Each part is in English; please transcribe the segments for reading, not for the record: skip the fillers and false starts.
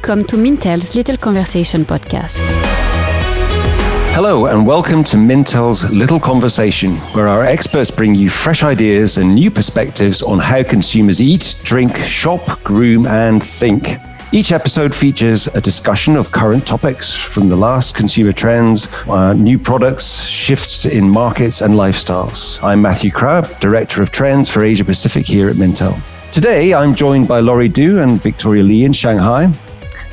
Welcome to Mintel's Little Conversation podcast. Hello and welcome to Mintel's Little Conversation, where our experts bring you fresh ideas and new perspectives on how consumers eat, drink, shop, groom and think. Each episode features a discussion of current topics from the last consumer trends, new products, shifts in markets and lifestyles. I'm Matthew Crabb, Director of Trends for Asia Pacific here at Mintel. Today, I'm joined by Laurie Du and Victoria Lee in Shanghai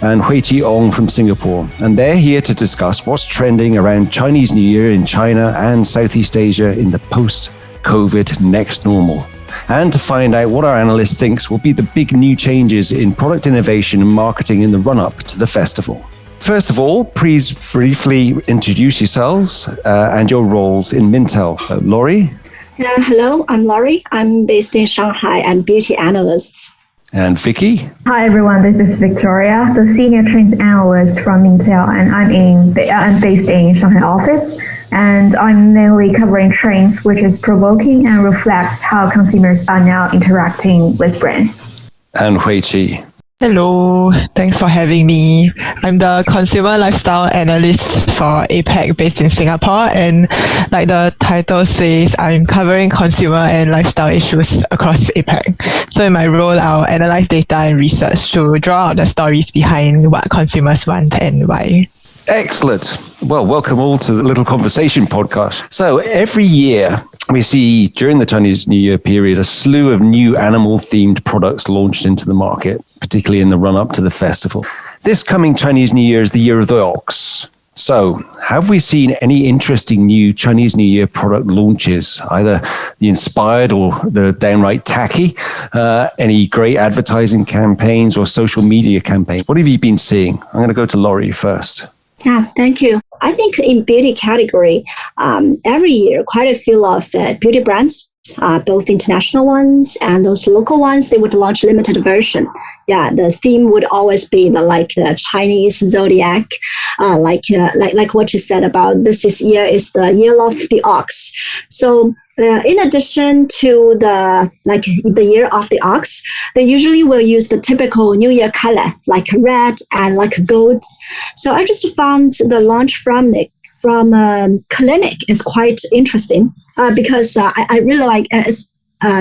and Hui-Chi Ong from Singapore. And they're here to discuss what's trending around Chinese New Year in China and Southeast Asia in the post-COVID next normal. And to find out what our analyst thinks will be the big new changes in product innovation and marketing in the run-up to the festival. First of all, please briefly introduce yourselves and your roles in Mintel. Laurie? Hello, I'm Laurie. I'm based in Shanghai. I'm beauty analyst. And Vicky? Hi everyone, this is Victoria, the Senior Trends Analyst from Mintel, and I'm based in Shanghai office, and I'm mainly covering trends which is provoking and reflects how consumers are now interacting with brands. And Hui-Chi? Hello, thanks for having me. I'm the Consumer Lifestyle Analyst for APAC based in Singapore, and like the title says, I'm covering consumer and lifestyle issues across APAC. So in my role, I'll analyze data and research to draw out the stories behind what consumers want and why. Excellent. Well, welcome all to the Little Conversation podcast. So every year we see during the Chinese New Year period a slew of new animal-themed products launched into the market, particularly in the run-up to the festival. This coming Chinese New Year is the year of the ox. So have we seen any interesting new Chinese New Year product launches, either the inspired or the downright tacky? Any great advertising campaigns or social media campaigns? What have you been seeing? I'm going to go to Laurie first. Yeah, thank you. I think in beauty category, every year, quite a few of beauty brands, both international ones and those local ones, they would launch limited version. Yeah, the theme would always be the Chinese zodiac, like what you said about this year is the year of the ox. So in addition to the year of the ox, they usually will use the typical New Year color, like red and like gold. So I just found the launch from Clinic is quite interesting because I really like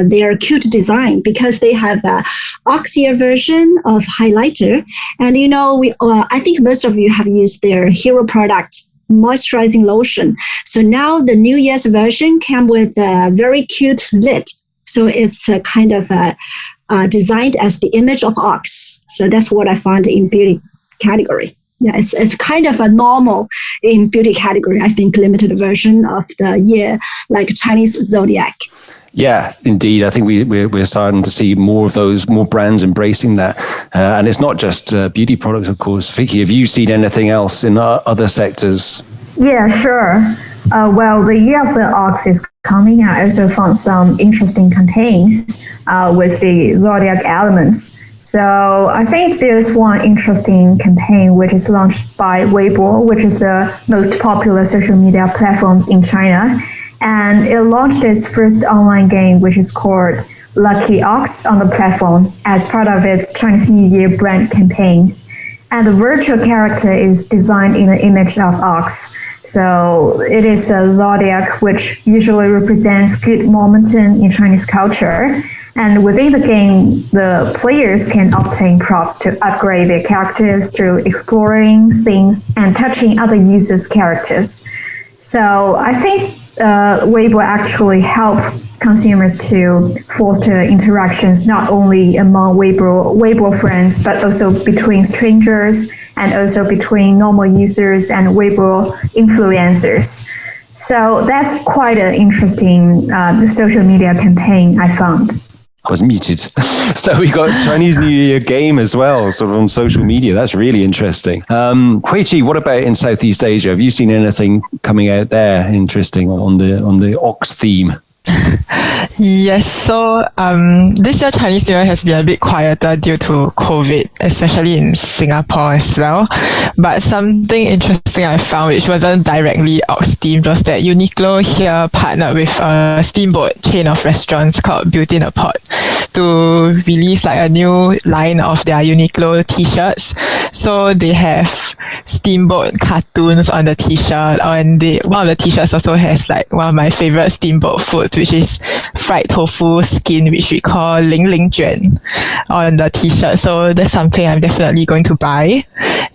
their cute design, because they have a ox ear version of highlighter. And I think most of you have used their hero product, moisturizing lotion. So now the New Year's version came with a very cute lid. So it's kind of designed as the image of ox. So that's what I found in beauty category. Yeah, it's kind of a normal in beauty category, I think, limited version of the year, like Chinese zodiac. Yeah, indeed. I think we're starting to see more of those, more brands embracing that. And it's not just beauty products, of course. Vicky, have you seen anything else in other sectors? Yeah, sure. Well, the year of the ox is coming. I also found some interesting campaigns with the zodiac elements. So I think there's one interesting campaign which is launched by Weibo, which is the most popular social media platforms in China. And it launched its first online game, which is called Lucky Ox on the platform as part of its Chinese New Year brand campaigns. And the virtual character is designed in the image of ox. So it is a zodiac, which usually represents good momentum in Chinese culture. And within the game, the players can obtain props to upgrade their characters through exploring things and touching other users' characters. So I think Weibo actually help consumers to foster interactions not only among Weibo friends, but also between strangers and also between normal users and Weibo influencers. So that's quite an interesting social media campaign I found. I was muted. So we got Chinese New Year game as well, sort of on social media. That's really interesting. Hui-Chi, what about in Southeast Asia? Have you seen anything coming out there interesting on the ox theme? Yes, so this year Chinese New Year has been a bit quieter due to COVID, especially in Singapore as well. But something interesting I found, which wasn't directly ox themed, was that Uniqlo here partnered with a steamboat chain of restaurants called Beauty in a Pot to release like a new line of their Uniqlo t-shirts. So they have steamboat cartoons on the t-shirt, and one of the t-shirts also has like one of my favorite steamboat foods, which is fried tofu skin, which we call Ling Ling Juan on the t-shirt. So that's something I'm definitely going to buy.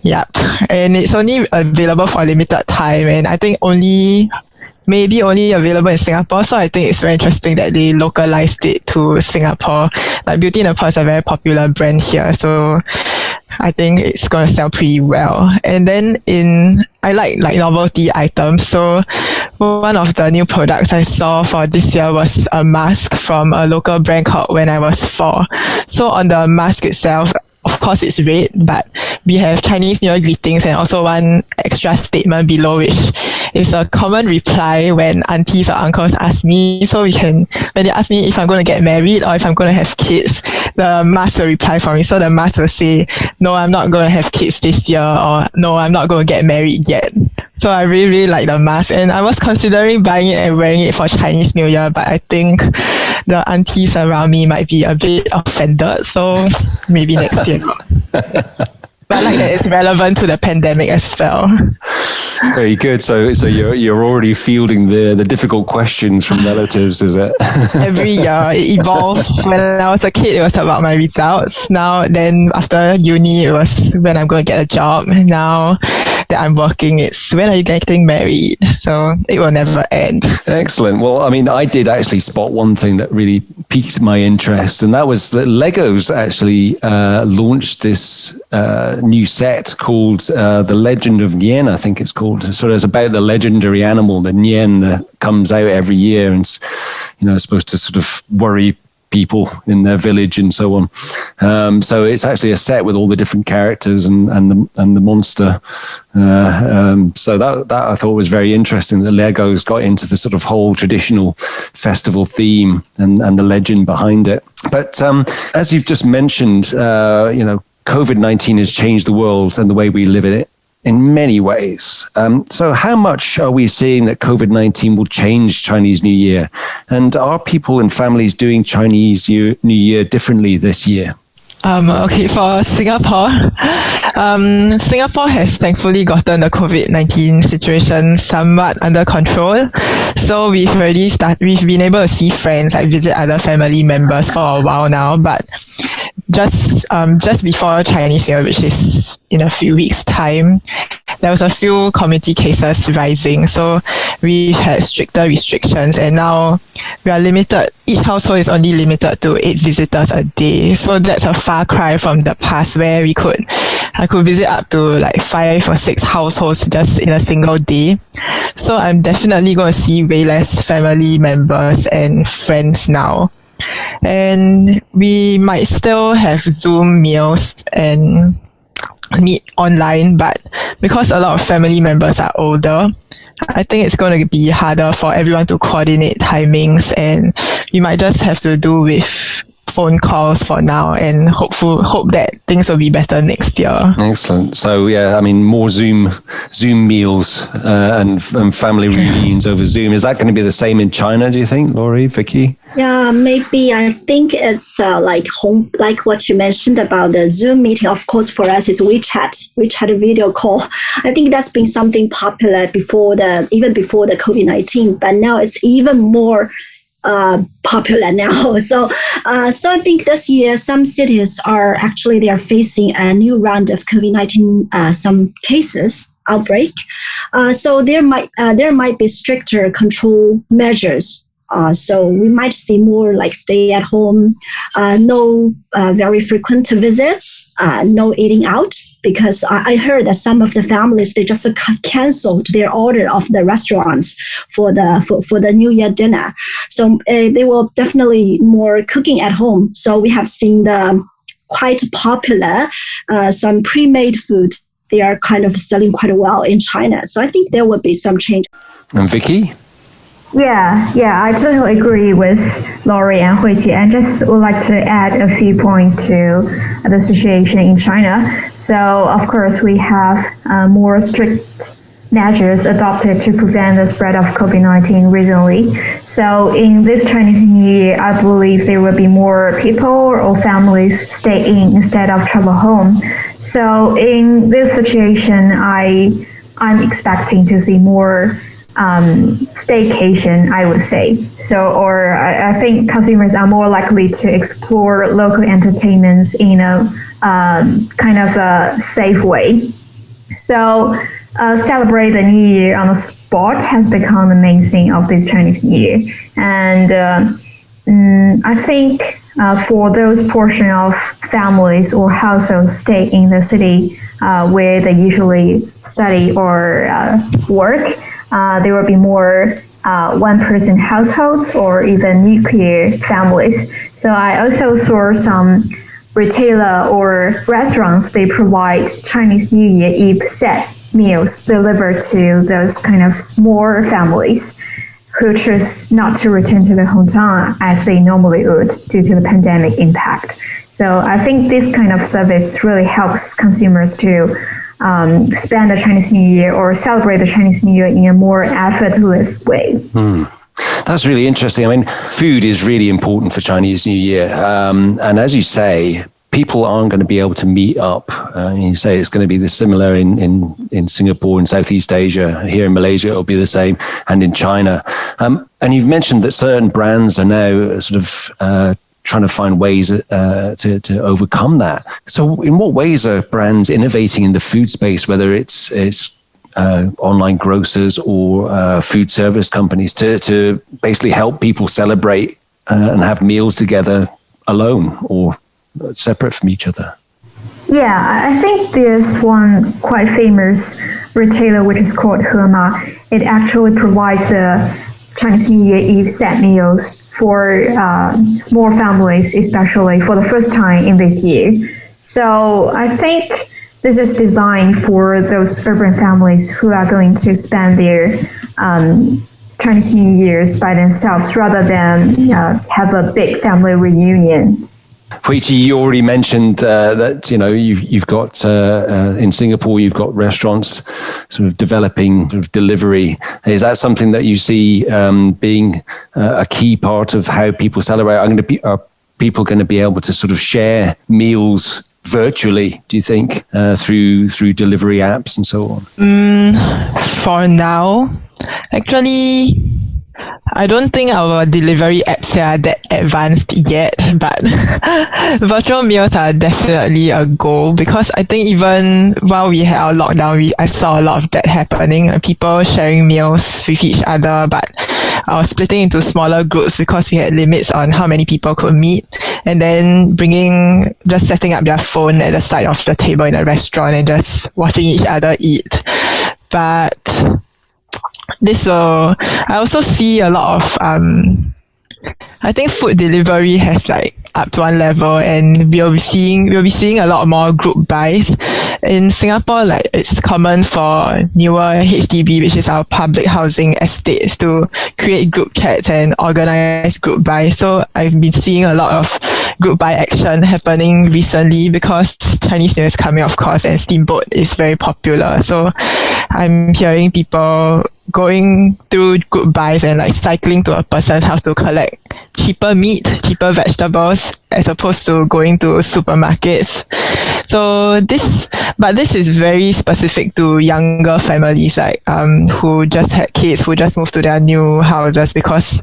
Yep. And it's only available for a limited time, and I think maybe only available in Singapore. So I think it's very interesting that they localized it to Singapore. Like Beauty in a Pot is a very popular brand here, so I think it's gonna sell pretty well. And then I like novelty items. So one of the new products I saw for this year was a mask from a local brand called When I Was 4. So on the mask itself, of course it's red, but we have Chinese New Year greetings and also one extra statement below, which is a common reply when aunties or uncles ask me. So when they ask me if I'm going to get married or if I'm going to have kids, the mask will reply for me. So the mask will say, no, I'm not going to have kids this year, or no, I'm not going to get married yet. So I really, really like the mask, and I was considering buying it and wearing it for Chinese New Year, but I think the aunties around me might be a bit offended, so maybe next year. But I like that it's relevant to the pandemic as well. Very good. So you're already fielding the difficult questions from relatives, is it? Every year it evolves. When I was a kid, it was about my results. Then after uni, it was when I'm going to get a job. Now that I'm working, it's when are you getting married? So it will never end. Excellent. Well, I mean, I did actually spot one thing that really piqued my interest, and that was that Legos actually launched this new set called The Legend of Nian, I think it's called. So it's about the legendary animal, the Nian, that comes out every year and is supposed to sort of worry people in their village and so on. So it's actually a set with all the different characters and the monster. So that I thought was very interesting, that Legos got into the sort of whole traditional festival theme and the legend behind it. But as you've just mentioned, COVID-19 has changed the world and the way we live in it in many ways. So how much are we seeing that COVID-19 will change Chinese New Year? And are people and families doing Chinese New Year differently this year? Okay, for Singapore, Singapore has thankfully gotten the COVID-19 situation somewhat under control. So we've been able to see friends, like visit other family members for a while now, but just before Chinese New Year, which is in a few weeks' time, there was a few community cases rising. So we had stricter restrictions, and now we are limited. Each household is only limited to 8 visitors a day. So that's a far cry from the past where I could visit up to like 5 or 6 households just in a single day. So I'm definitely going to see way less family members and friends now. And we might still have Zoom meals and meet online, but because a lot of family members are older, I think it's going to be harder for everyone to coordinate timings, and we might just have to do with phone calls for now, and hope that things will be better next year. Excellent. So yeah, I mean, more Zoom meals and family reunions over Zoom. Is that going to be the same in China, do you think, Laurie, Vicky? Yeah, maybe. I think it's like what you mentioned about the Zoom meeting. Of course, for us, it's WeChat video call. I think that's been something popular even before the COVID-19, but now it's even more popular now. So I think this year some cities they are facing a new round of COVID-19 some cases outbreak. So there might be stricter control measures. So we might see more like stay at home, no very frequent visits, no eating out, because I heard that some of the families, they just canceled their order of the restaurants for the New Year dinner. So they will definitely more cooking at home. So we have seen the quite popular some pre-made food. They are kind of selling quite well in China. So I think there will be some change. And Vicky? Yeah, I totally agree with Laurie and Huiqi, and just would like to add a few points to the situation in China. So, of course, we have more strict measures adopted to prevent the spread of COVID-19 recently. So in this Chinese New Year, I believe there will be more people or families stay in instead of travel home. So in this situation, I'm expecting to see more staycation, I would say. So, or I think consumers are more likely to explore local entertainments in a kind of a safe way. So, celebrate the New Year on the spot has become the main thing of this Chinese New Year. And I think for those portion of families or households stay in the city where they usually study or work, there will be more one-person households or even nuclear families. So I also saw some retailer or restaurants, they provide Chinese New Year Eve set meals delivered to those kind of small families who choose not to return to their hometown as they normally would due to the pandemic impact. So I think this kind of service really helps consumers to spend the Chinese New Year or celebrate the Chinese New Year in a more effortless way. That's really interesting. I mean, food is really important for Chinese New Year. And as you say, people aren't going to be able to meet up. You say it's going to be this similar in Singapore and Southeast Asia. Here in Malaysia, it'll be the same, and in China. And you've mentioned that certain brands are now sort of trying to find ways to overcome that. So in what ways are brands innovating in the food space, whether it's online grocers or food service companies to basically help people celebrate and have meals together alone or separate from each other? Yeah, I think there's one quite famous retailer which is called Hema. It actually provides the Chinese New Year Eve set meals for small families, especially for the first time in this year. So I think this is designed for those urban families who are going to spend their Chinese New Year's by themselves rather than have a big family reunion. Hui Chi, you already mentioned that you've got in Singapore you've got restaurants sort of developing sort of delivery. Is that something that you see being a key part of how people celebrate? Are people going to be able to sort of share meals virtually, do you think, through delivery apps and so on? For now, actually, I don't think our delivery apps are that advanced yet, but virtual meals are definitely a goal, because I think even while we had our lockdown, I saw a lot of that happening, people sharing meals with each other, but splitting into smaller groups because we had limits on how many people could meet, and then just setting up their phone at the side of the table in a restaurant and just watching each other eat. But I also see a lot of I think food delivery has like up to one level, and we'll be seeing a lot more group buys. In Singapore, like it's common for newer HDB, which is our public housing estates, to create group chats and organize group buys. So I've been seeing a lot of group buy action happening recently because Chinese New Year is coming, of course, and steamboat is very popular. So I'm hearing people going through group buys and like cycling to a person's house to collect cheaper meat, cheaper vegetables, as opposed to going to supermarkets. So this is very specific to younger families, like who just had kids, who just moved to their new houses, because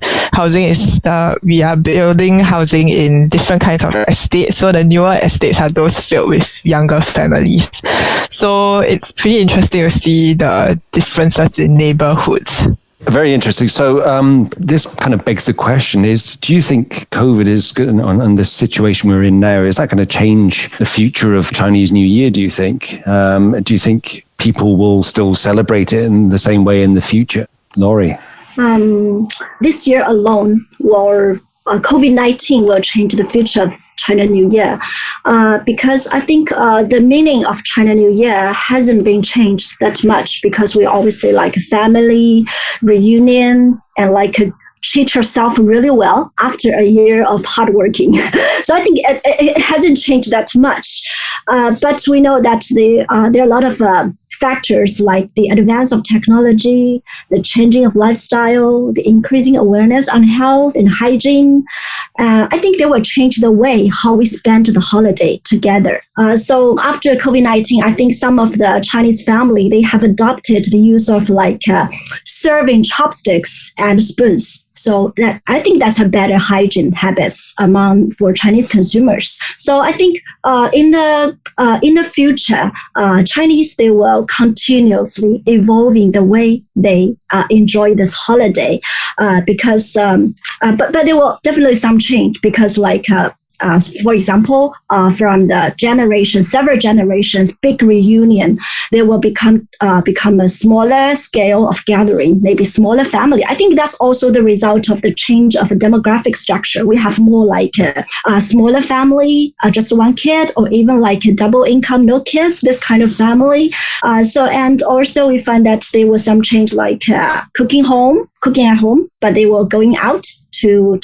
we are building housing in different kinds of estates. So the newer estates are those filled with younger families. So it's pretty interesting to see the differences in neighborhoods. Very interesting. So this kind of begs the question do you think COVID is, and the situation we're in now, is that going to change the future of Chinese New Year, do you think? Do you think people will still celebrate it in the same way in the future? Laurie? This year alone, COVID-19 will change the future of China New Year, because I think the meaning of China New Year hasn't been changed that much, because we always say like a family reunion and like treat yourself really well after a year of hard working. So I think it hasn't changed that much. But we know that there are a lot of factors like the advance of technology, the changing of lifestyle, the increasing awareness on health and hygiene. I think they will change the way how we spend the holiday together. So after COVID-19, I think some of the Chinese family, they have adopted the use of serving chopsticks and spoons. So I think that's a better hygiene habits for Chinese consumers. So I think in the future, Chinese, they will continuously evolving the way they enjoy this holiday because but there will definitely some change because for example, from the several generations, big reunion, there will become a smaller scale of gathering, maybe smaller family. I think that's also the result of the change of the demographic structure. We have more a smaller family, just one kid, or even a double income, no kids, this kind of family. And also we find that there was some change cooking at home, but they were going out to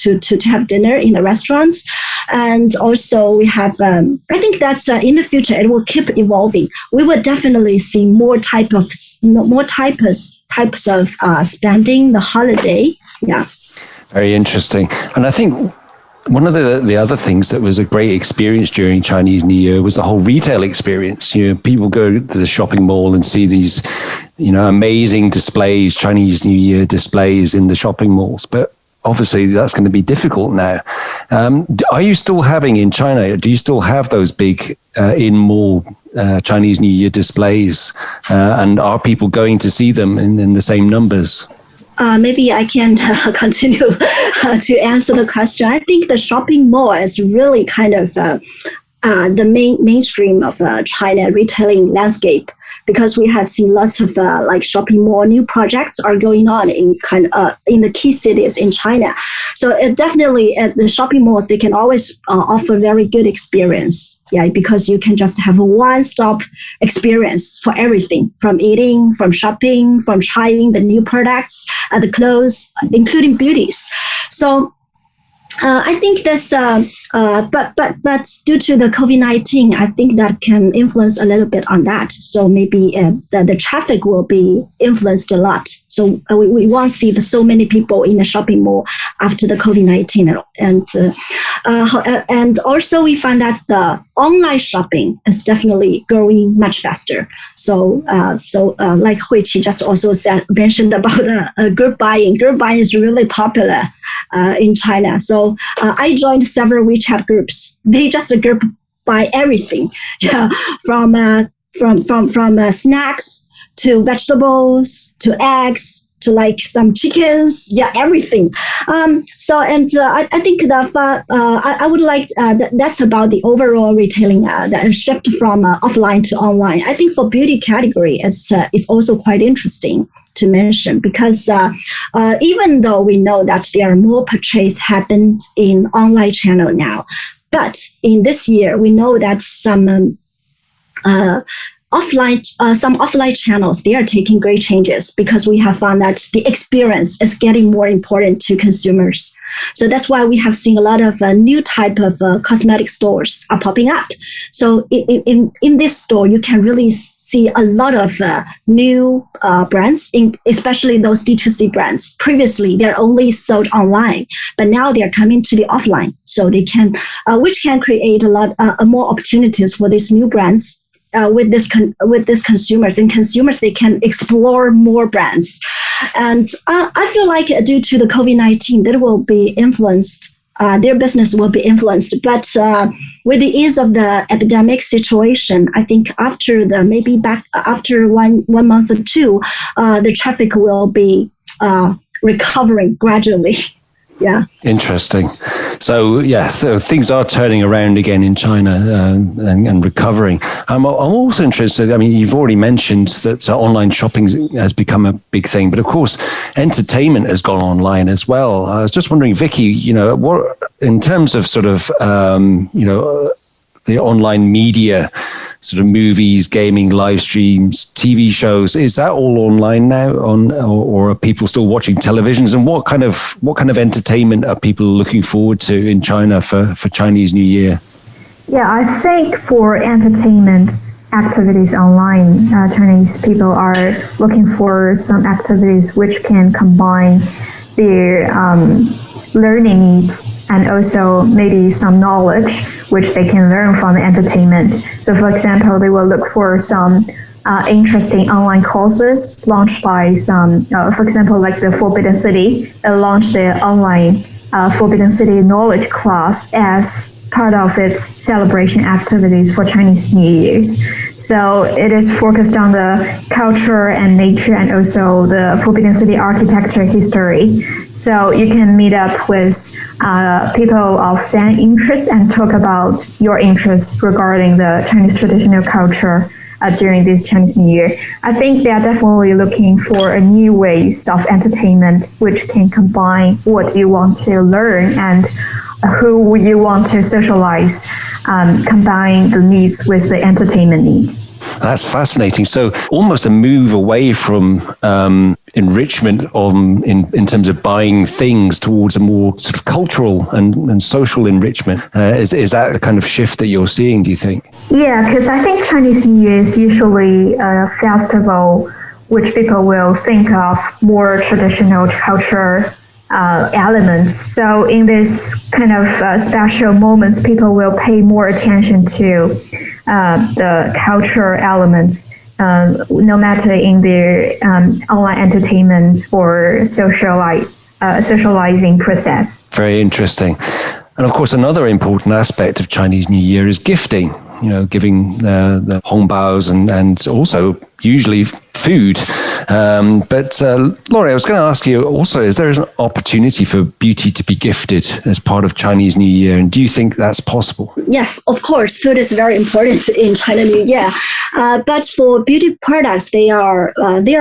have dinner in the restaurants. And also we have, I think that's in the future, it will keep evolving. We will definitely see more types of spending the holiday. Yeah. Very interesting. And I think one of the other things that was a great experience during Chinese New Year was the whole retail experience. People go to the shopping mall and see these, amazing displays, Chinese New Year displays in the shopping malls. But obviously, that's going to be difficult now. Are you still having in China, do you still have those big in-mall Chinese New Year displays? And are people going to see them in the same numbers? Maybe I can continue to answer the question. I think the shopping mall is really kind of the mainstream of China retailing landscape, because we have seen lots of shopping mall new projects are going on in the key cities in China. So it definitely at the shopping malls, they can always offer very good experience. Yeah, because you can just have a one-stop experience for everything, from eating, from shopping, from trying the new products, the clothes, including beauties. So I think this, but due to the COVID-19, I think that can influence a little bit on that. So maybe the traffic will be influenced a lot. So we won't see so many people in the shopping mall after the COVID-19, and also we find that the online shopping is definitely growing much faster. So like Hui-Qi just also mentioned about group buying. Group buying is really popular in China. So I joined several WeChat groups. They just group buy everything, from snacks to vegetables to eggs to some chickens, everything. I think that I would like that's about the overall retailing, the shift from offline to online. I think for beauty category, it's also quite interesting to mention, because even though we know that there are more purchase happened in online channel now, but in this year we know that some offline channels, they are taking great changes, because we have found that the experience is getting more important to consumers. So that's why we have seen a lot of new type of cosmetic stores are popping up. So in this store, you can really see a lot of new brands, especially those D2C brands. Previously, they're only sold online, but now they're coming to the offline. So they can, which can create a lot more opportunities for these new brands. With this consumers, and consumers, they can explore more brands. And I feel like due to the COVID-19, that will be influenced, their business will be influenced. But with the ease of the epidemic situation, I think after after one month or two, the traffic will be recovering gradually. Yeah. Interesting. So things are turning around again in China and recovering. I'm also interested. I mean, you've already mentioned that online shopping has become a big thing, but of course, entertainment has gone online as well. I was just wondering, Vicky, what in terms of sort of the online media, sort of movies, gaming, live streams, TV shows, is that all online now or are people still watching televisions? And what kind of entertainment are people looking forward to in China for Chinese New Year? Yeah, I think for entertainment, activities online. Chinese people are looking for some activities which can combine their learning needs and also maybe some knowledge which they can learn from the entertainment. So for example, they will look for some interesting online courses launched by some, for example, like the Forbidden City launched the online Forbidden City knowledge class as part of its celebration activities for Chinese New Year's. So it is focused on the culture and nature and also the Forbidden City architecture history. So you can meet up with people of same interests and talk about your interests regarding the Chinese traditional culture during this Chinese New Year. I think they are definitely looking for a new ways of entertainment which can combine what you want to learn and who you want to socialize, combine the needs with the entertainment needs. That's fascinating. So almost a move away from enrichment in terms of buying things towards a more sort of cultural and social enrichment. Is that the kind of shift that you're seeing, do you think? Yeah, because I think Chinese New Year is usually a festival which people will think of more traditional culture elements. So in this kind of special moments, people will pay more attention to the culture elements, no matter in their online entertainment or socializing process. Very interesting. And of course, another important aspect of Chinese New Year is gifting. Giving the hongbaos and also usually food. But Laurie, I was going to ask you also, is there an opportunity for beauty to be gifted as part of Chinese New Year? And do you think that's possible? Yes, of course. Food is very important in China New Year. But for beauty products, they are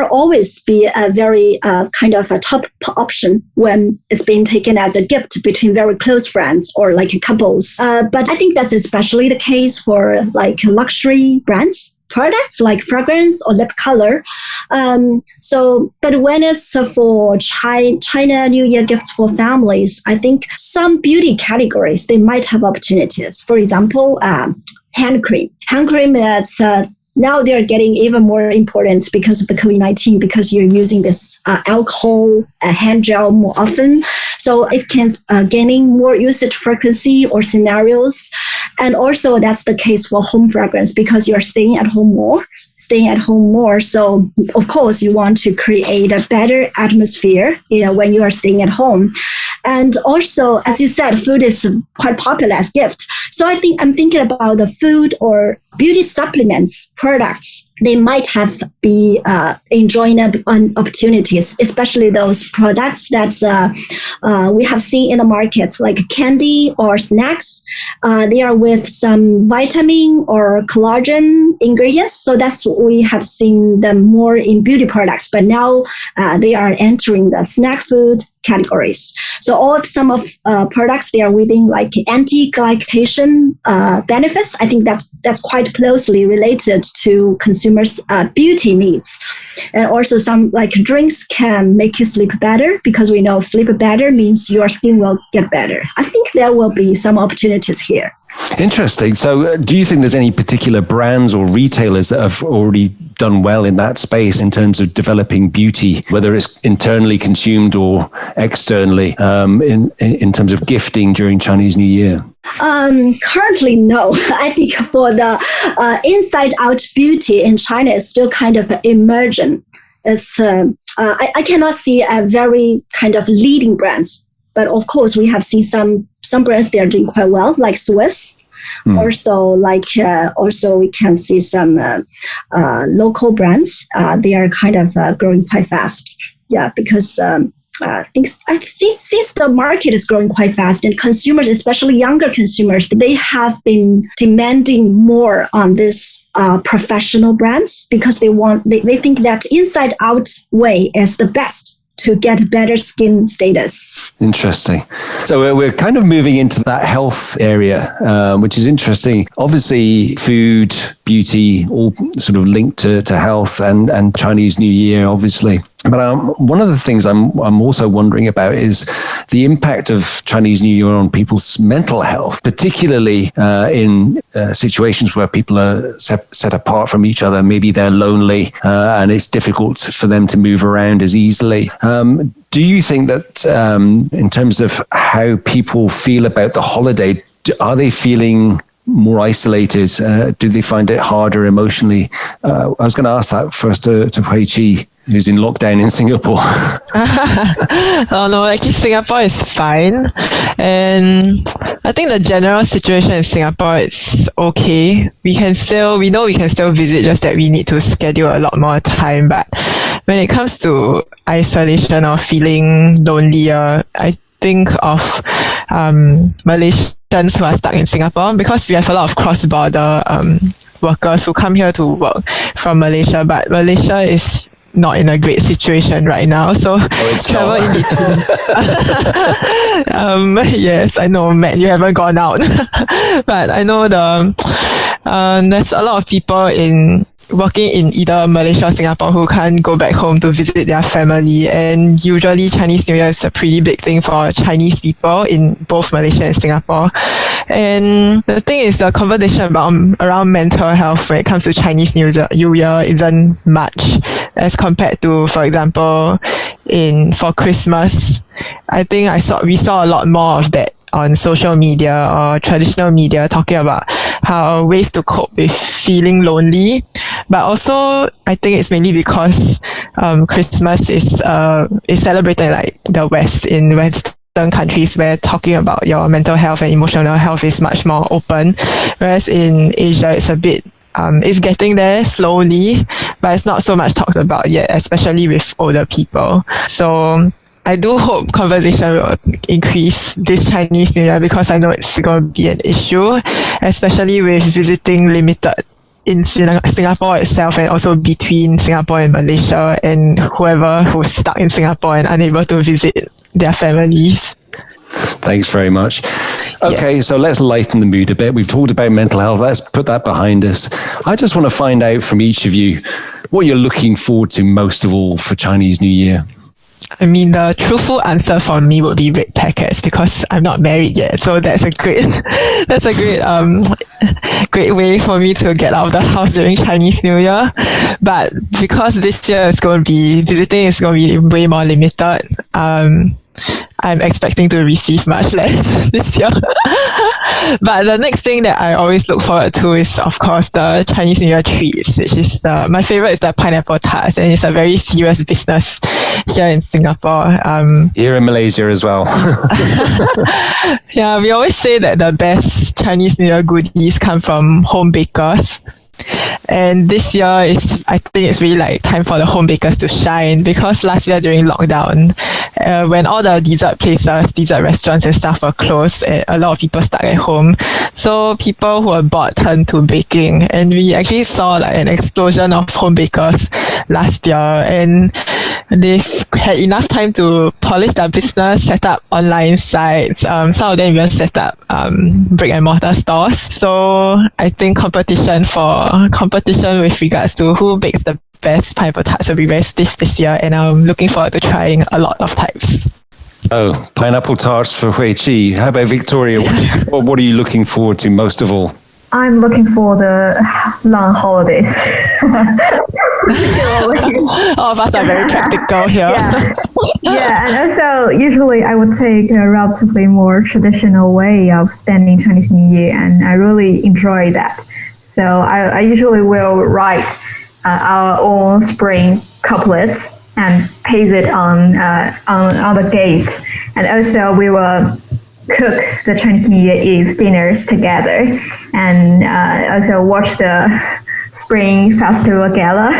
always be a very kind of a top option when it's being taken as a gift between very close friends or like couples. But I think that's especially the case for like luxury brands. Products like fragrance or lip color. But when it's for China New Year gifts for families, I think some beauty categories, they might have opportunities. For example, hand cream. Hand cream is now they're getting even more important because of the COVID-19, because you're using this alcohol hand gel more often. So it can gaining more usage frequency or scenarios. And also that's the case for home fragrance because you're staying at home more. So of course you want to create a better atmosphere, when you are staying at home. And also, as you said, food is quite popular as gift. So I'm thinking about the food or beauty supplements products. They might have be enjoying opportunities, especially those products that we have seen in the market, like candy or snacks. They are with some vitamin or collagen ingredients. So that's what we have seen them more in beauty products. But now they are entering the snack food categories. So some of products, they are within like anti-glycation benefits. I think that's quite closely related to consumers' beauty needs. And also some like drinks can make you sleep better because we know sleep better means your skin will get better. I think there will be some opportunities here. Interesting. So do you think there's any particular brands or retailers that have already done well in that space in terms of developing beauty, whether it's internally consumed or externally, in terms of gifting during Chinese New Year? Currently, no. I think for the inside out beauty in China is still kind of emergent. It's I cannot see a very kind of leading brands. But of course, we have seen some brands, they are doing quite well, like Swiss. Also, also we can see some local brands. They are kind of growing quite fast. Yeah, because since the market is growing quite fast and consumers, especially younger consumers, they have been demanding more on this professional brands because they think that inside out way is the best to get better skin status. Interesting. So we're kind of moving into that health area, which is interesting. Obviously, food, beauty, all sort of linked to health and Chinese New Year, obviously. But one of the things I'm also wondering about is the impact of Chinese New Year on people's mental health, particularly in situations where people are set apart from each other. Maybe they're lonely and it's difficult for them to move around as easily. Do you think that in terms of how people feel about the holiday, are they feeling more isolated? Do they find it harder emotionally? I was going to ask that first to Hui Chi, who's in lockdown in Singapore. Oh no, actually Singapore is fine. And I think the general situation in Singapore is okay. We know we can still visit, just that we need to schedule a lot more time. But when it comes to isolation or feeling lonelier, I think of Malaysians who are stuck in Singapore, because we have a lot of cross-border workers who come here to work from Malaysia, but Malaysia is not in a great situation right now, so travel in between. Yes, I know, Matt, you haven't gone out, but I know there's a lot of people working in either Malaysia or Singapore who can't go back home to visit their family, and usually Chinese New Year is a pretty big thing for Chinese people in both Malaysia and Singapore. And the thing is, the conversation around mental health when it comes to Chinese New Year isn't much as compared to, for example, for Christmas. I think we saw a lot more of that on social media or traditional media, talking about how ways to cope with feeling lonely. But also, I think it's mainly because Christmas is celebrated like the West, in Western countries, where talking about your mental health and emotional health is much more open, whereas in Asia it's a bit it's getting there slowly, but it's not so much talked about yet, especially with older people. So I do hope conversation will increase this Chinese New Year, because I know it's going to be an issue, especially with visiting limited in Singapore itself, and also between Singapore and Malaysia, and whoever who's stuck in Singapore and unable to visit their families. Thanks very much. Okay, so let's lighten the mood a bit. We've talked about mental health. Let's put that behind us. I just want to find out from each of you what you're looking forward to most of all for Chinese New Year. I mean, the truthful answer for me would be red packets, because I'm not married yet. So that's a great great way for me to get out of the house during Chinese New Year. But because this year visiting is going to be way more limited, I'm expecting to receive much less this year. But the next thing that I always look forward to is, of course, the Chinese New Year treats, which is my favorite is the pineapple tarts, and it's a very serious business here in Singapore. Here in Malaysia as well. Yeah, we always say that the best Chinese New Year goodies come from home bakers. And this year I think it's really like time for the home bakers to shine, because last year during lockdown, when all the dessert restaurants and stuff were closed, a lot of people stuck at home. So people who were bored turned to baking, and we actually saw like an explosion of home bakers last year, and they've had enough time to polish their business, set up online sites. Some of them even set up brick and mortar stores. So I think competition with regards to who bakes the best pineapple tarts will be very stiff this year, and I'm looking forward to trying a lot of types. Oh, pineapple tarts for Hui Chi. How about Victoria? What are you looking forward to most of all? I'm looking for the long holidays. All of us are very practical here. Yeah, and also usually I would take a relatively more traditional way of spending Chinese New Year, and I really enjoy that. So I usually will write our own spring couplets and paste it on the gate, and also we will cook the Chinese New Year Eve dinners together, and also watch the Spring Festival Gala.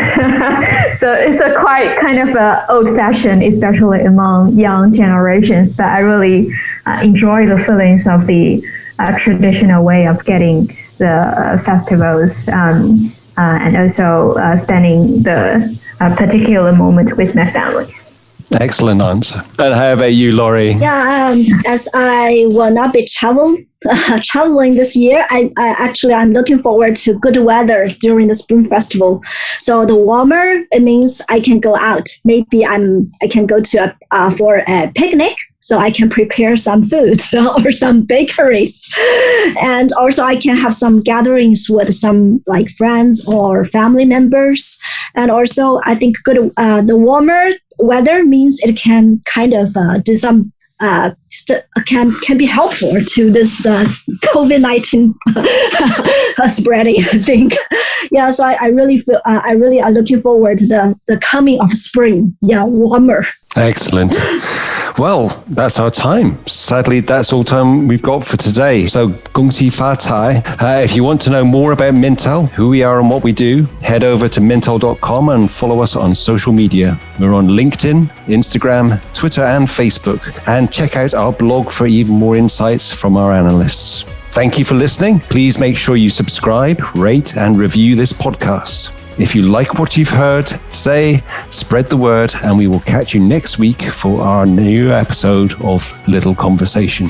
So it's a quite kind of old-fashioned, especially among young generations, but I really enjoy the feelings of the traditional way of getting the festivals and also spending the particular moment with my families. Excellent answer. And how about you, Laurie? Yeah, as I will not be traveling this year, I'm looking forward to good weather during the Spring Festival. So the warmer, it means I can go out. Maybe I can go to for a picnic, so I can prepare some food or some bakeries, and also I can have some gatherings with some like friends or family members. And also, I think the warmer weather means it can kind of do some can be helpful to this COVID-19 spreading, I think. Yeah, so I really feel I really are looking forward to the coming of spring. Yeah, warmer. Excellent. Well, that's our time. Sadly, that's all time we've got for today. So, Gong Xi Fa Cai. If you want to know more about Mintel, who we are and what we do, head over to mintel.com and follow us on social media. We're on LinkedIn, Instagram, Twitter, and Facebook. And check out our blog for even more insights from our analysts. Thank you for listening. Please make sure you subscribe, rate, and review this podcast. If you like what you've heard today, spread the word, and we will catch you next week for our new episode of Little Conversation.